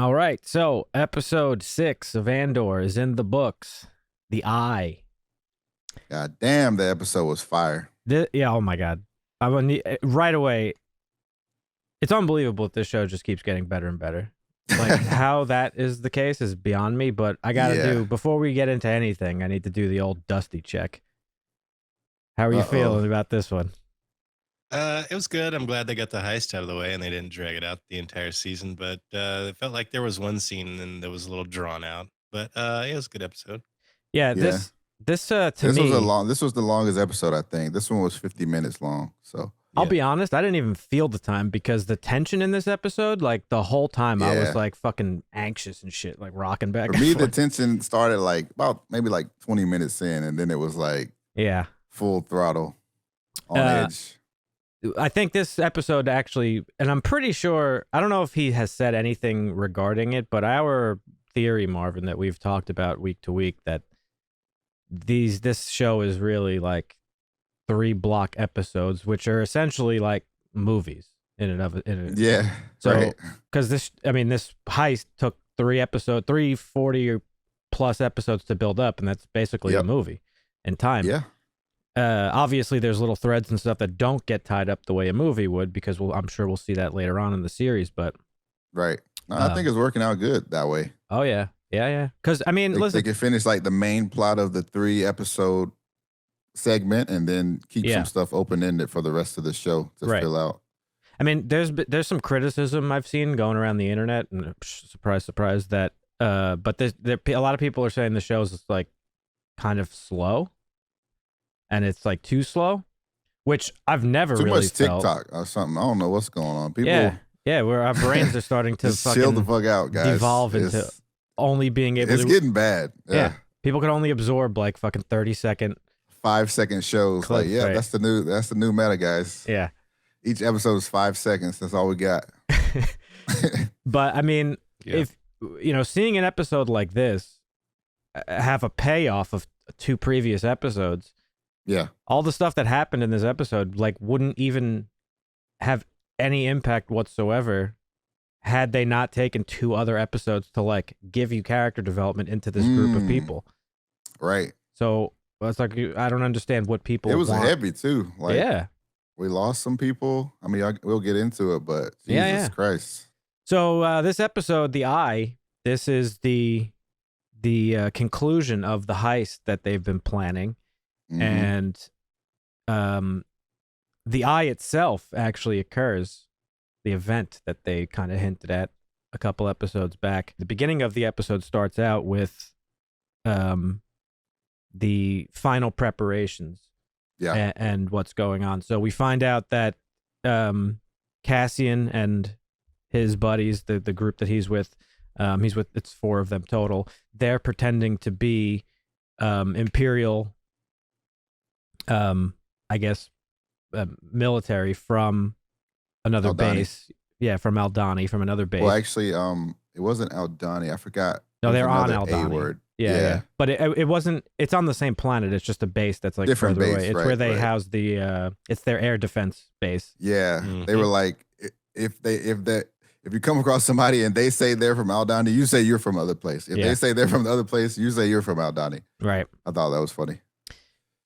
All right, so episode 6 of Andor is in the books. The Eye. God damn, the episode was fire. Yeah, oh my god. I mean, right away, it's unbelievable that this show just keeps getting better and better. Like, how that is the case is beyond me, but I gotta Yeah. do, before we get into anything, I need to do the old Dusty check. How are you feeling about this one? It was good. I'm glad they got the heist out of the way and they didn't drag it out the entire season. But it felt like there was one scene and that was a little drawn out. But it was a good episode. Yeah, Yeah. this to This me, was the longest episode, I think. This one was 50 minutes long. So I'll be honest, I didn't even feel the time because the tension in this episode, like the whole time, I was Yeah. like fucking anxious and shit, like rocking back. for and me, the forth. tension started like about maybe like 20 minutes in, and then it was like Yeah. full throttle on Uh, edge. I think this episode actually, and I'm pretty sure, I don't know if he has said anything regarding it, but our theory, Marvin, that we've talked about week to week, that this show is really like 3 block episodes, which are essentially like movies in and of it. Yeah. So, right. because this heist took 3 40 plus episodes to build up, and that's basically a Yep. movie in time. Yeah. Obviously, there's little threads and stuff that don't get tied up the way a movie would, because I'm sure we'll see that later on in the series. But Right. No, I think it's working out good that way. oh yeah. Because I mean, They listen, can finish like the main plot of the 3-episode segment and then keep Yeah. some stuff open-ended for the rest of the show to Right. fill out. I mean, there's some criticism I've seen going around the internet, and surprise, that but a lot of people are saying the show's like kind of slow, and it's like too slow, which I've never Too really much felt. TikTok or something. I don't know what's going on. People Yeah, where our brains are starting to just chill the fucking fuck out, guys. devolve into It's- only being able It's to. getting bad. Yeah. People can only absorb like fucking 30-second. 5-second shows. Clip, Like, yeah, right. that's the new meta, guys. Yeah. Each episode is 5 seconds. That's all we got. But I mean, Yeah. if seeing an episode like this have a payoff of 2 previous episodes, Yeah. all the stuff that happened in this episode like wouldn't even have any impact whatsoever had they not taken 2 other episodes to like give you character development into this group of people. Right. So it's like, I don't understand what people It was want. heavy too. Like, Yeah. we lost some people. I mean, we'll get into it, but Jesus Yeah. Christ. So this episode, The Eye, this is the conclusion of the heist that they've been planning. Mhm. And the Eye itself actually occurs, the event that they kind of hinted at a couple episodes back. The beginning of the episode starts out with the final preparations Yeah. and what's going on. So we find out that Cassian and his buddies, the group that he's with, it's 4 of them total. They're pretending to be Imperial, I guess, military from another Aldhani. base. Yeah, from Aldhani, from another base. Well, actually, it wasn't Aldhani. I forgot. No, There's they're on another Aldhani. A word. Yeah. But it wasn't. It's on the same planet. It's just a base that's like Different further base, away. It's right, where they right. house the. It's their air defense base. Yeah. They Mhm. were like, if you come across somebody and they say they're from Aldhani, you say you're from other place. If Yeah. they say they're from the other place, you say you're from Aldhani. Right. I thought that was funny.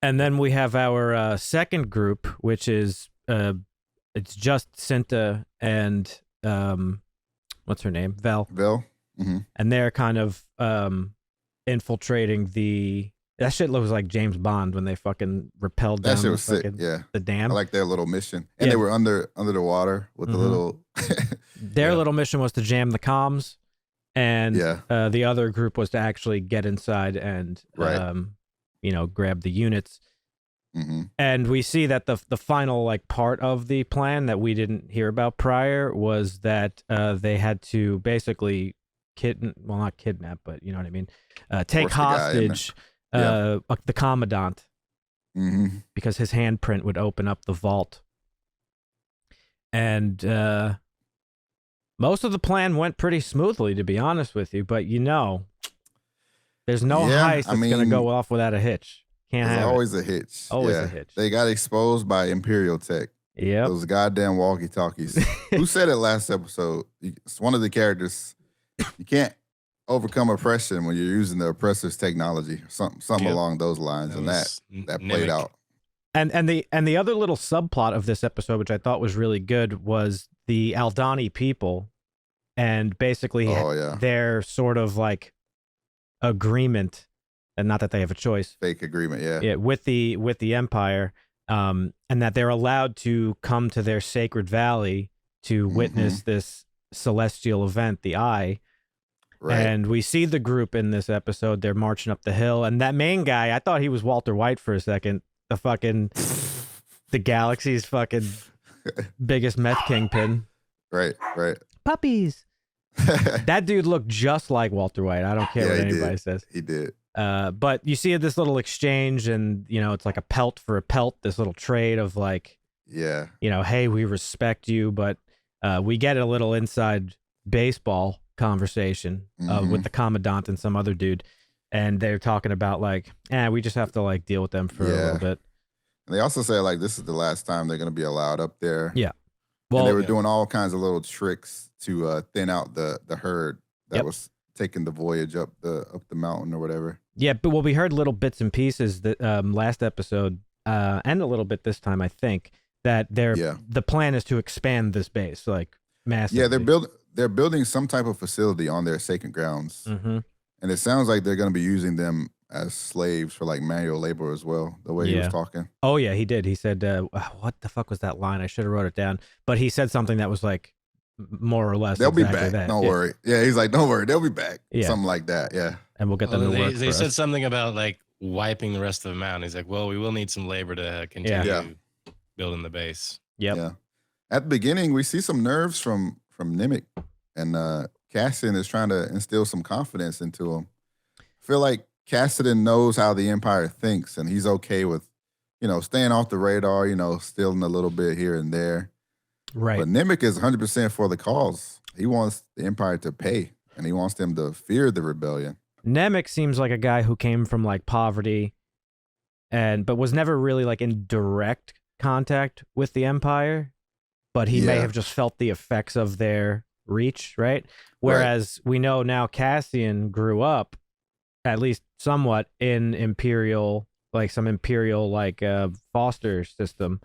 And then we have our second group, which is it's just Cinta and what's her name, Vel, Bill? Mm-hmm. and they're kind of infiltrating that shit looks like James Bond when they fucking repelled That down shit was sick. fucking- Yeah. the I dam. like their little mission. And Yeah. they were under the water with the Mhm. little Their Yeah. little mission was to jam the comms, and Yeah. the other group was to actually get inside and Right. grab the units. hmm And we see that the final like part of the plan that we didn't hear about prior was that they had to basically not kidnap, but you know what I mean, take Force the guy in there. hostage Yeah. the commandant, hmm because his handprint would open up the vault. And most of the plan went pretty smoothly, to be honest with you, but there's no Yeah, heist I that's gonna mean, go off without a hitch. Can't There's have always a hitch. Always a Yeah. hitch. They got exposed by Imperial Tech. it. Yep. Those goddamn walkie-talkies. Who said it last episode? It's one of the characters You can't overcome oppression when you're using the oppressor's technology. Something Yep. along those lines, and that played Nimic. out. And the other little subplot of this episode, which I thought was really good, was the Aldani people, and basically their sort of like agreement, and not that they have a choice, Fake agreement, yeah, with the Empire, and that they're allowed to come to their sacred valley to witness this celestial event, the Eye. Right. And we see the group in this episode. They're marching up the hill, and that main guy, I thought he was Walter White for a second. The galaxy's fucking biggest meth kingpin. Right. Puppies. That dude looked just like Walter White. I don't care what anybody says. He did. But you see this little exchange, and it's like a pelt for a pelt. This little trade of like, hey, we respect you, but we get a little inside baseball conversation with the commandant and some other dude, and they're talking about like, we just have to like deal with them for a little bit. And they also say like this is the last time they're going to be allowed up there. Yeah. Well, and they were doing all kinds of little tricks to thin out the herd that was taking the voyage up the mountain or whatever. Yeah, but we heard little bits and pieces that last episode and a little bit this time, I think, that the plan is to expand this base like massively. Yeah, they're building some type of facility on their sacred grounds, and it sounds like they're going to be using them as slaves for like manual labor as well. The way he was talking. Oh yeah, he did. He said, "What the fuck was that line? I should have wrote it down." But he said something that was like more or less. They'll be back. Don't worry. Yeah, he's like, "Don't worry, they'll be back." Yeah. Something like that. Yeah. And we'll get them to work. They said something about like wiping the rest of the mountain. He's like, "Well, we will need some labor to continue building the base." Yep. Yeah. At the beginning, we see some nerves from Nimic, and Cassian is trying to instill some confidence into him. I feel like Cassian knows how the Empire thinks, and he's okay with, staying off the radar, stealing a little bit here and there. Right. But Nimic is 100% for the cause. He wants the Empire to pay, and he wants them to fear the rebellion. Nimic seems like a guy who came from like poverty, but was never really like in direct contact with the Empire, but he may have just felt the effects of their reach, right? Whereas we know now Cassian grew up, at least somewhat, in imperial, like some imperial like foster system.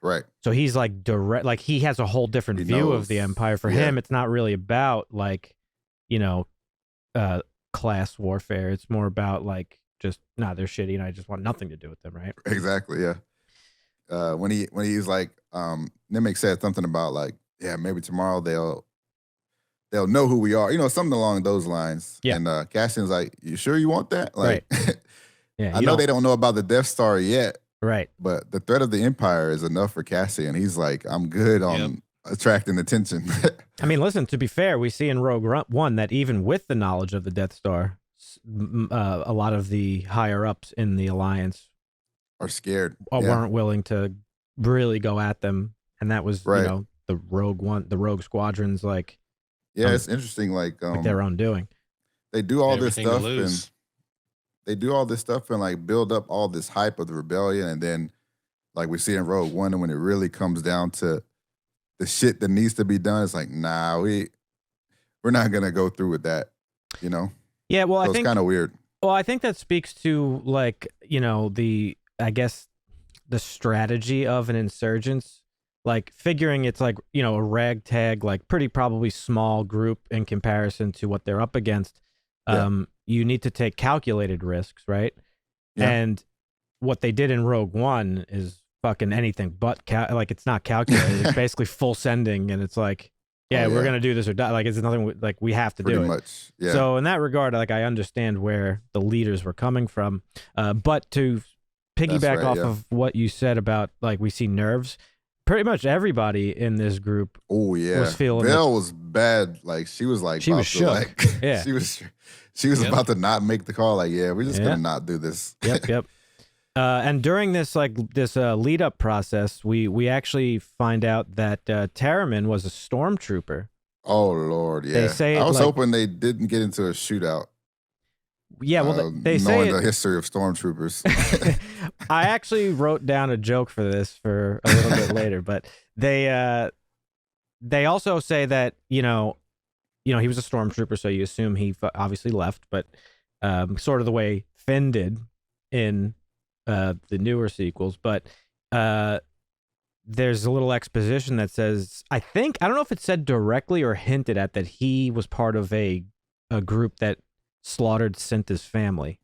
Right. So he's like direct, like he has a whole different view of the Empire. For him, it's not really about like, class warfare. It's more about like just, they're shitty and I just want nothing to do with them, right? Exactly, yeah. When he's like, Nimic said something about like, maybe tomorrow they'll know who we are, something along those lines. Yeah. And Cassian's like, you sure you want that? Like, right. Yeah, I know they don't know about the Death Star yet. Right. But the threat of the Empire is enough for Cassian. He's like, I'm good on attracting attention. I mean, listen, to be fair, we see in Rogue One that even with the knowledge of the Death Star, a lot of the higher ups in the Alliance are scared. Weren't willing to really go at them. And that was, the Rogue Squadron's like, it's interesting. Like their own doing. They do all this stuff and like build up all this hype of the rebellion, and then like we see in Rogue One, and when it really comes down to the shit that needs to be done, it's like, nah, we're not gonna go through with that, Yeah, well, so I think it's kind of weird. Well, I think that speaks to like the strategy of an insurgence. Like figuring it's like, a ragtag, like pretty probably small group in comparison to what they're up against. You need to take calculated risks, right? Yeah. And what they did in Rogue One is fucking anything but like it's not calculated. It's basically full sending, and it's like, we're gonna do this or die. Like it's nothing. Like we have to pretty do it. Much, yeah. So in that regard, like I understand where the leaders were coming from, but to piggyback off of what you said about like we see nerves. Pretty much everybody in this group was feeling Belle was bad. Like she was like, she was shook. Like, she was about to not make the call. Like, we're just gonna not do this. Yep. And during this lead up process, we actually find out that Terramin was a stormtrooper. Oh Lord, yeah. They say I was hoping they didn't get into a shootout. Yeah, well, they say knowing the history of stormtroopers. I actually wrote down a joke for this for a little bit later, but they also say that he was a stormtrooper, so you assume he obviously left, but sort of the way Finn did in the newer sequels. But there's a little exposition that says, I don't know if it said directly or hinted at that he was part of a group that slaughtered Cinta's family.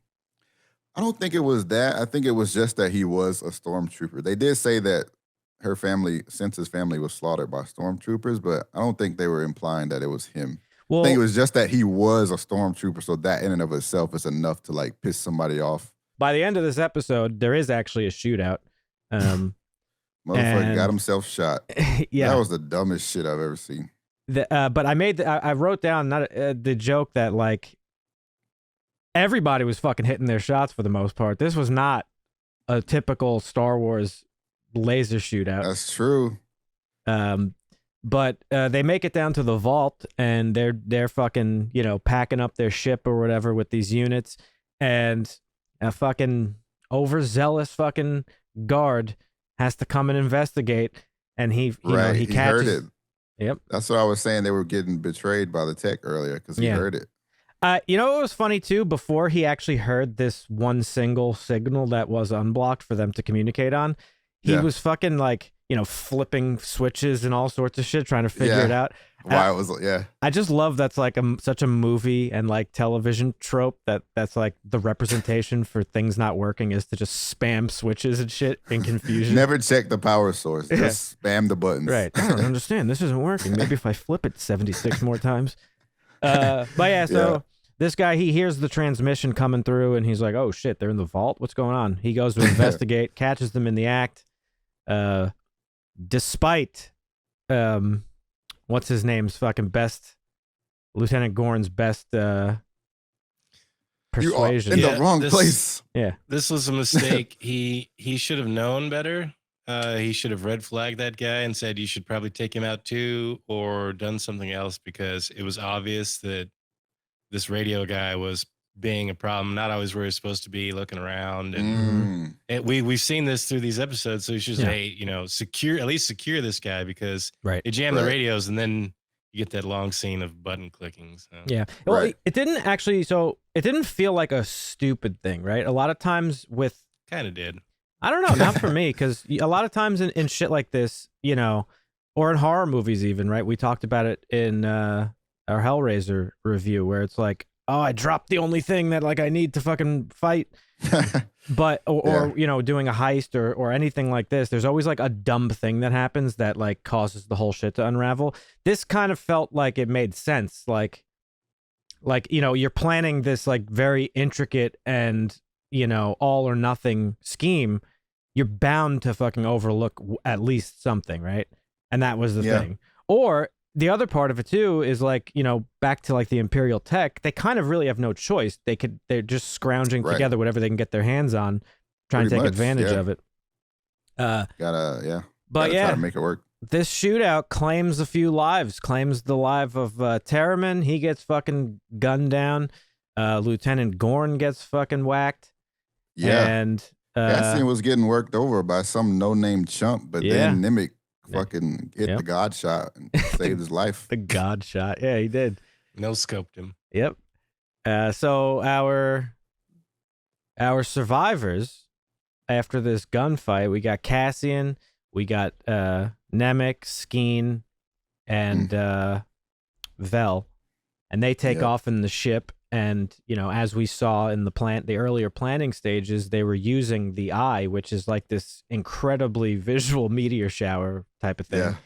I don't think it was that. I think it was just that he was a stormtrooper. They did say that her family, Cinta's family, was slaughtered by stormtroopers, but I don't think they were implying that it was him. Well, I think it was just that he was a stormtrooper, so that in and of itself is enough to like piss somebody off. By the end of this episode, there is actually a shootout. Motherfucker got himself shot. Yeah, that was the dumbest shit I've ever seen. But I wrote down the joke that like everybody was fucking hitting their shots for the most part. This was not a typical Star Wars laser shootout. That's true. But they make it down to the vault, and they're fucking packing up their ship or whatever with these units, and a fucking overzealous fucking guard has to come and investigate, and he catches. Heard it. Yep, that's what I was saying. They were getting betrayed by the tech earlier because he heard it. It was funny too. Before he actually heard this one single signal that was unblocked for them to communicate on, he was fucking like flipping switches and all sorts of shit, trying to figure it out. Why it was I just love that's like such a movie and like television trope that's like the representation for things not working is to just spam switches and shit in confusion. Never check the power source. Just spam the buttons. Right. I don't understand. This isn't working. Maybe if I flip it 76 more times. But this guy, he hears the transmission coming through and he's like, oh shit, they're in the vault. What's going on? He goes to investigate, catches them in the act. Despite what's his name's fucking best, Lieutenant Gorn's best persuasion. You are in the wrong place. Yeah, this was a mistake. He should have known better. He should have red flagged that guy and said you should probably take him out too, or done something else, because it was obvious that this radio guy was being a problem, not always where he's supposed to be, looking around, and we've seen this through these episodes. So you should say, secure this guy, because they jam the radios, and then you get that long scene of button clicking. So. Yeah, well, it didn't actually. So it didn't feel like a stupid thing, right? A lot of times with kind of did. I don't know, not for me, because a lot of times in shit like this, or in horror movies, even right. We talked about it in our Hellraiser review, where it's like, oh, I dropped the only thing that like I need to fucking fight. But or doing a heist or anything like this, there's always like a dumb thing that happens that like causes the whole shit to unravel. This kind of felt like it made sense. Like you're planning this like very intricate and all or nothing scheme. You're bound to fucking overlook at least something, right? And that was the thing. Or the other part of it too is like, back to like the Imperial tech, they kind of really have no choice. They're just scrounging together whatever they can get their hands on, trying to take advantage of it. But try to make it work. This shootout claims a few lives, claims the life of Terraman. He gets fucking gunned down. Lieutenant Gorn gets fucking whacked. Yeah. And Cassian was getting worked over by some no-name chump, but then Nemec fucking hit the God shot and saved his life. The God shot. Yeah, he did. No scoped him. Yep. So our survivors after this gunfight, we got Cassian, we got Nemec, Skeen, and Vel, and they take off in the ship. And as we saw in the earlier planning stages, they were using the eye, which is like this incredibly visual meteor shower type of thing.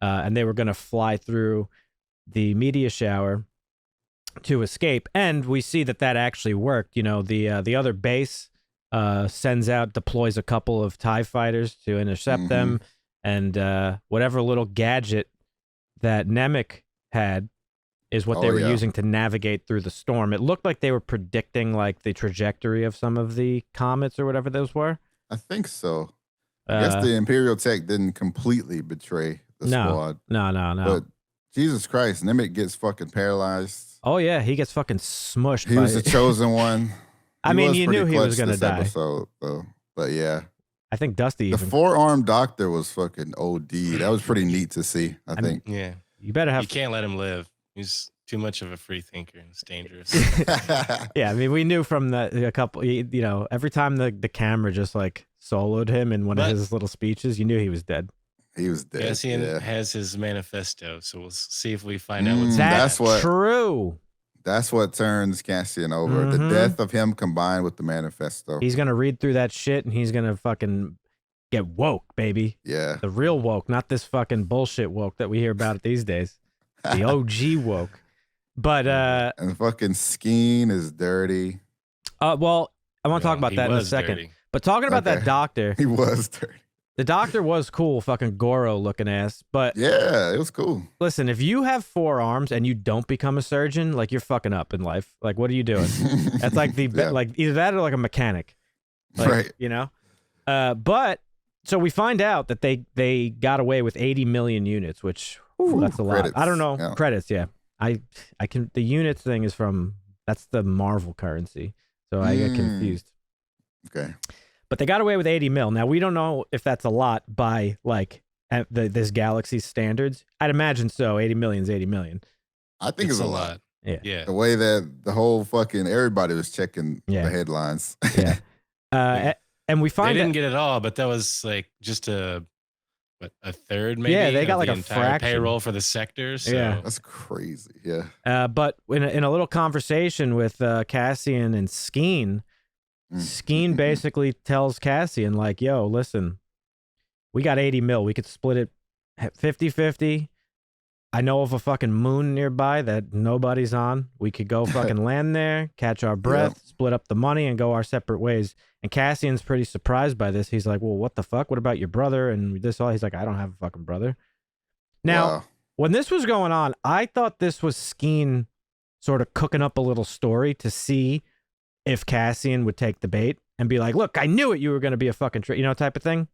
Yeah. And they were going to fly through the meteor shower to escape. And we see that actually worked. The other base deploys a couple of TIE fighters to intercept them, and whatever little gadget that Nemec had is what they were using to navigate through the storm. It looked like they were predicting like the trajectory of some of the comets or whatever those were. I think so. I guess the Imperial tech didn't completely betray the squad. No. But Jesus Christ, Nemec gets fucking paralyzed. Oh yeah, he gets fucking smushed. He was the chosen one. I mean, you knew he was gonna die. Episode, though. But yeah. I think Dusty. The four-armed doctor was fucking OD. That was pretty neat to see, I think. Yeah. You better have. You can't let him live. He's too much of a free thinker. It's dangerous. Yeah, I mean, we knew from a couple, every time the camera just like soloed him in one of his little speeches, you knew he was dead. He was dead. Cassian yeah. has his manifesto, so we'll see if we find out what's That's what- true. That's what turns Cassian over. The death of him combined with the manifesto. He's gonna read through that shit and he's gonna fucking get woke, baby. Yeah. The real woke, not this fucking bullshit woke that we hear about these days. The OG woke. But and fucking Skeen is dirty. well, I want to talk about that in a second. Dirty. But talking about that doctor, He was dirty. the doctor was cool, fucking Goro looking ass. But Yeah, it was cool. listen, if you have 4 arms and you don't become a surgeon, like you're fucking up in life. Like, what are you doing? That's like like either that or like a mechanic, like, right? But so we find out that they got away with 80 million units, which that's a credits. lot. I don't know Yeah. credits. Yeah, I can. The units thing is that's the Marvel currency, so I get confused. Okay. But they got away with 80 mil. Now, we don't know if that's a lot by, like, this galaxy's standards. I'd imagine so. 80 million is 80 million. I think it's a lot. Yeah. The way that the whole fucking everybody was checking the headlines. Yeah. And we They find didn't get it all, but that was like just a third, maybe. Yeah, they got of like the a entire fraction. payroll for the sector. So. Yeah. That's crazy. Yeah. but in a little conversation with Cassian and Skeen, Skeen basically tells Cassian, like, yo, listen, we got 80 mil. We could split it 50-50. I know of a fucking moon nearby that nobody's on. We could go fucking land there, catch our breath, split up the money, and go our separate ways. And Cassian's pretty surprised by this. He's like, well, what the fuck? What about your brother? And this all. He's like, I don't have a fucking brother. Now, when this was going on, I thought this was Skeen sort of cooking up a little story to see if Cassian would take the bait and be like, look, I knew it. You were going to be a fucking, type of thing.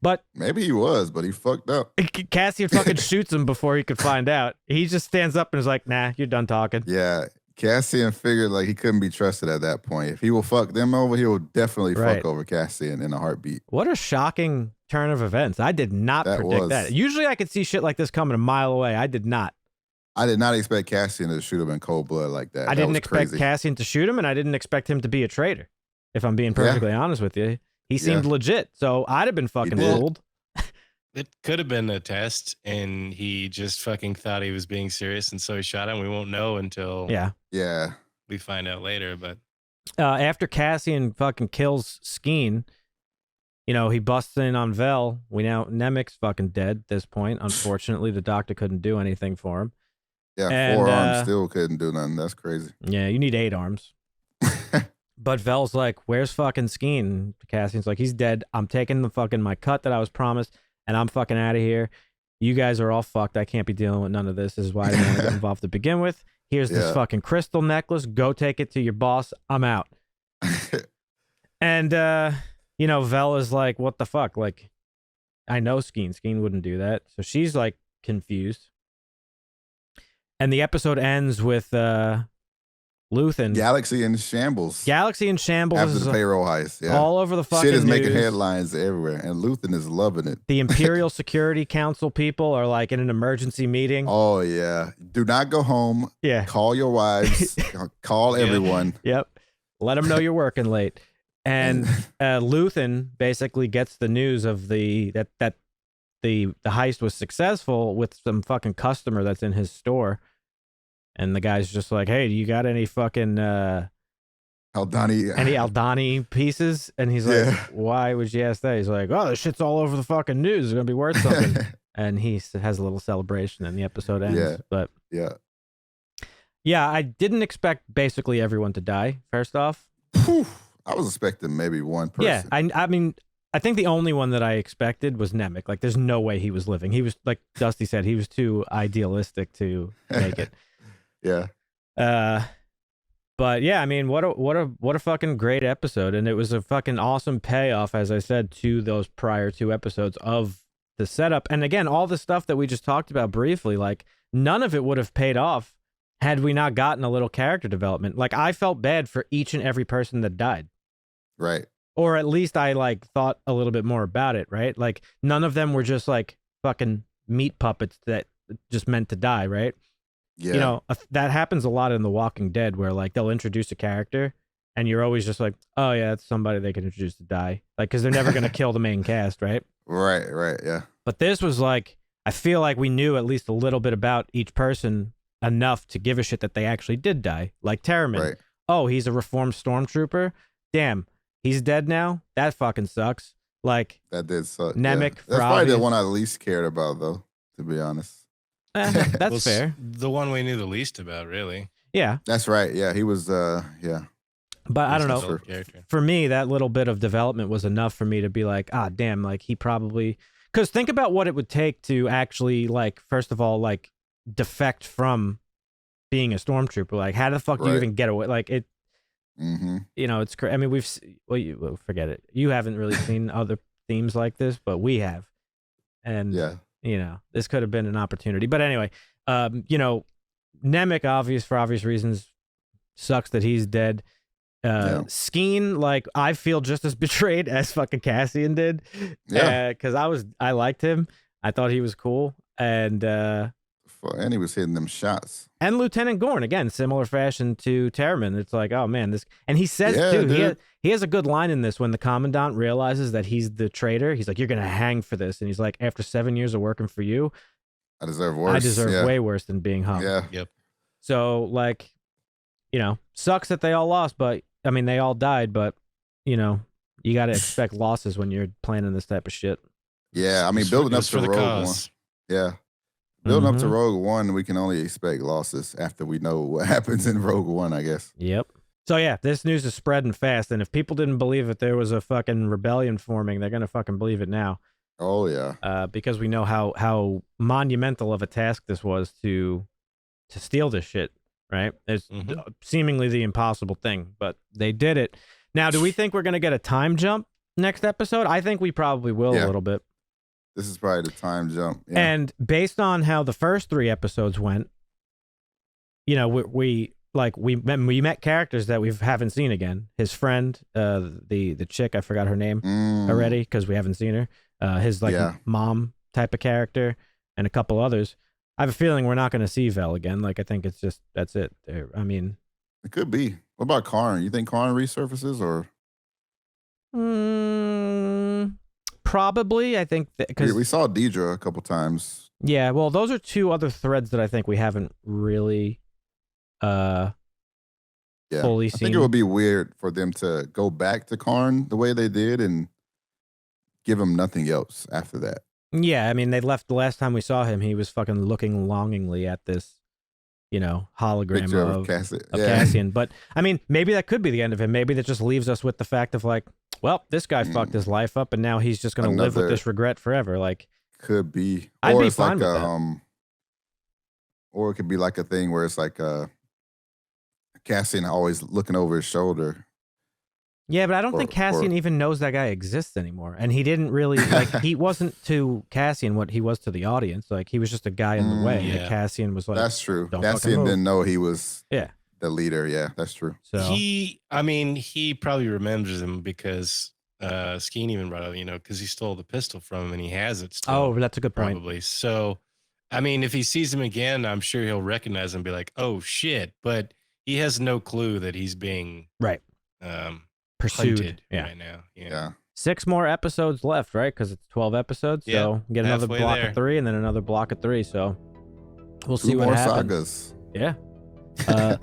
But maybe he was, but he fucked up. Cassian fucking shoots him before he could find out. He just stands up and is like, nah, you're done talking. Yeah. Cassian figured like he couldn't be trusted at that point. If he will fuck them over, he will definitely fuck over Cassian in a heartbeat. What a shocking turn of events. I did not predict that. Usually I could see shit like this coming a mile away. I did not. I did not expect Cassian to shoot him in cold blood like that. I didn't expect Cassian to shoot him, and I didn't expect him to be a traitor, if I'm being perfectly honest with you. He seemed legit, so I'd have been fucking fooled. It could have been a test, and he just fucking thought he was being serious, and so he shot him. We won't know until we find out later. But after Cassian fucking kills Skeen, he busts in on Vel. Nemec's fucking dead at this point. Unfortunately, the doctor couldn't do anything for him. Yeah, and 4 arms still couldn't do nothing. That's crazy. Yeah, you need 8 arms. But Vel's like, where's fucking Skeen? Cassian's like, he's dead. I'm taking my cut that I was promised, and I'm fucking out of here. You guys are all fucked. I can't be dealing with none of this. This is why I didn't want to get involved to begin with. Here's this fucking crystal necklace. Go take it to your boss. I'm out. And, Vel is like, what the fuck? Like, I know Skeen. Skeen wouldn't do that. So she's like confused. And the episode ends with Luthen. Galaxy in shambles. Galaxy in shambles. After the payroll heist. Yeah. All over the fucking shit is making news. headlines everywhere. And Luthen is loving it. The Imperial Security Council people are like in an emergency meeting. Oh, yeah. Do not go home. Yeah. Call your wives. Call everyone. Yep. Let them know you're working late. And Luthen basically gets the news of the heist was successful with some fucking customer that's in his store. And the guy's just like, hey, do you got any fucking Aldani pieces? And he's like, why would you ask that? He's like, oh, this shit's all over the fucking news. It's gonna be worth something. And he has a little celebration and the episode ends. Yeah. But yeah, I didn't expect basically everyone to die, first off. I was expecting maybe one person. Yeah, I mean, I think the only one that I expected was Nemec. Like, there's no way he was living. He was, like Dusty said, he was too idealistic to make it. Yeah. But yeah, I mean, what a fucking great episode, and it was a fucking awesome payoff, as I said, to those prior 2 episodes of the setup. And again, all the stuff that we just talked about briefly, like none of it would have paid off had we not gotten a little character development. Like, I felt bad for each and every person that died. Right. Or at least I like thought a little bit more about it, right? Like, none of them were just like fucking meat puppets that just meant to die, right? Yeah. You know, that happens a lot in The Walking Dead, where like they'll introduce a character, and you're always just like, oh yeah, it's somebody they can introduce to die, like because they're never gonna kill the main cast, right? Right. Yeah. But this was like, I feel like we knew at least a little bit about each person enough to give a shit that they actually did die. Like Terriman. Right. Oh, he's a reformed stormtrooper. Damn, he's dead now. That fucking sucks. Like That did suck. Nemec. Yeah. That's probably the one I least cared about, though. To be honest. That's fair. The one we knew the least about, really. Yeah. That's right. Yeah, he was. Yeah. But I don't know. Sure. For me, that little bit of development was enough for me to be like, ah, damn, like he probably. Because think about what it would take to actually, like, first of all, like, defect from being a stormtrooper. Like, how the fuck do you even get away? Like, it. Mm-hmm. You know, it's crazy. I mean, well, forget it. You haven't really seen other themes like this, but we have. And you know, this could have been an opportunity. But anyway, you know, Nemec, for obvious reasons, sucks that he's dead. Skeen, like, I feel just as betrayed as fucking Cassian did. Yeah. Because I liked him. I thought he was cool. And he was hitting them shots. And Lieutenant Gorn, again, similar fashion to Terriman. It's like, oh man, this, and he says too, he has a good line in this when the commandant realizes that he's the traitor. He's like, you're gonna hang for this, and he's like, after 7 years of working for you, I deserve worse. I deserve way worse than being hung. Yeah. Yep. So like, you know, sucks that they all lost, but I mean, they all died, but you know, you got to expect losses when you're planning this type of shit. Yeah, I mean, building up to Rogue One. Yeah. Building up to Rogue One, we can only expect losses after we know what happens in Rogue One, I guess. Yep. So yeah, this news is spreading fast, and if people didn't believe that there was a fucking rebellion forming, they're gonna fucking believe it now. Oh yeah. Because we know how monumental of a task this was to steal this shit, right? It's seemingly the impossible thing, but they did it. Now, do we think we're gonna get a time jump next episode? I think we probably will a little bit. This is probably the time jump. Yeah. And based on how the first 3 episodes went, you know, we met characters that we haven't seen again. His friend, the chick, I forgot her name already because we haven't seen her. His mom type of character, and a couple others. I have a feeling we're not going to see Vel again. Like, I think it's just, that's it. I mean, it could be. What about Karn? You think Karn resurfaces or? Probably, I think, because we saw Deidre a couple times. Yeah, well, those are 2 other threads that I think we haven't really fully seen. I think it would be weird for them to go back to Karn the way they did and give him nothing else after that. Yeah, I mean, they left the last time we saw him. He was fucking looking longingly at this, you know, hologram of Cassian. But I mean, maybe that could be the end of him. Maybe that just leaves us with the fact of like, well, this guy fucked his life up, and now he's just going to live with this regret forever. Like, could be. I'd be fine with that. Or it could be like a thing where it's like Cassian always looking over his shoulder. Yeah, but I don't think Cassian even knows that guy exists anymore. And he didn't really, like, he wasn't to Cassian what he was to the audience. Like, he was just a guy in the way. Yeah. Cassian was like, that's true. Cassian didn't know he was the leader. Yeah, that's true. So he probably remembers him because Skeen even brought up, you know, because he stole the pistol from him and he has it still. Oh, that's a good point. Probably. So, I mean, if he sees him again, I'm sure he'll recognize him and be like, oh, shit. But he has no clue that he's being pursued right now. Yeah. 6 more episodes left, right? Because it's 12 episodes. So get another block of 3 and then another block of 3. So we'll see what happens. Sagas. Yeah.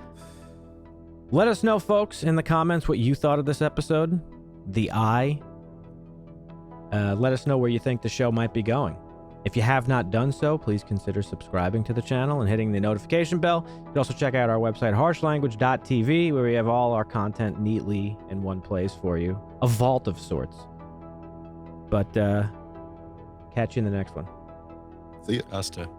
Let us know, folks, in the comments what you thought of this episode. The Eye. Let us know where you think the show might be going. If you have not done so, please consider subscribing to the channel and hitting the notification bell. You can also check out our website, harshlanguage.tv, where we have all our content neatly in one place for you. A vault of sorts. But catch you in the next one. See ya. Asta.